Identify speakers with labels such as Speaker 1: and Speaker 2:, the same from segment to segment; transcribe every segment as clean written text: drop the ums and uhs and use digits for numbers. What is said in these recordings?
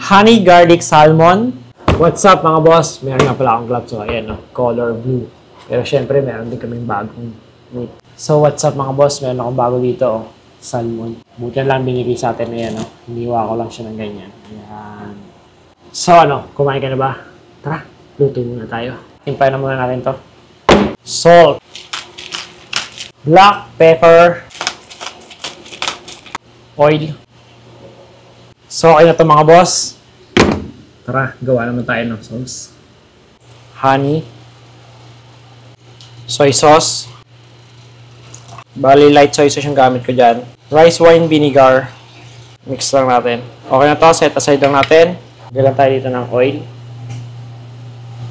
Speaker 1: Honey garlic salmon. What's up mga boss? Meron nga pala akong gloves. So, ayan, no? Color blue. Pero syempre, meron din kaming bagong meat. So, what's up mga boss? Meron akong bago dito, oh. Salmon. Buti lang binigay sa atin na yan, no? Hiniwa ko lang siya ng ganyan. Ayan. So, kumain ka na ba? Tara, luto muna tayo. Timpay na muna natin to. Salt. Black pepper. Oil. So, okay na to mga boss. Tara, gawa naman tayo ng sauce. Honey. Soy sauce. Bali, light soy sauce yung gamit ko dyan. Rice wine vinegar. Mix lang natin. Okay na to, set aside lang natin. Galan tayo dito ng oil.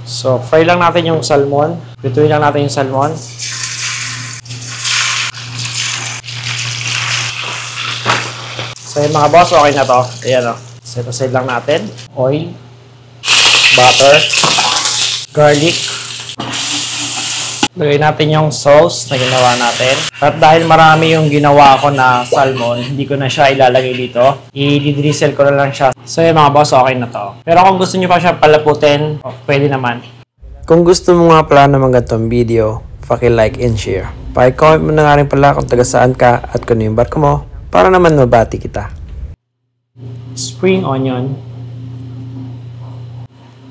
Speaker 1: So, fry lang natin yung salmon. Prituin lang natin yung salmon. So, yung mga boss, okay na to. Ayan o. Set aside lang natin. Oil. Butter. Garlic. Lagay natin yung sauce na ginawa natin. At dahil marami yung ginawa ko na salmon, hindi ko na siya ilalagay dito. I-drizzle ko na lang siya. So yung mga boss, okay na to. Pero kung gusto nyo pa siya palaputin, pwede naman.
Speaker 2: Kung gusto mo nga pala naman ganitong video, paki-like and share. Paki-comment mo na nga rin pala kung taga saan ka at kung yung barko mo, para naman mabati kita.
Speaker 1: Spring onion.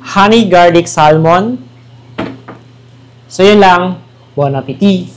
Speaker 1: Honey garlic salmon. So yun lang. Bon appetit!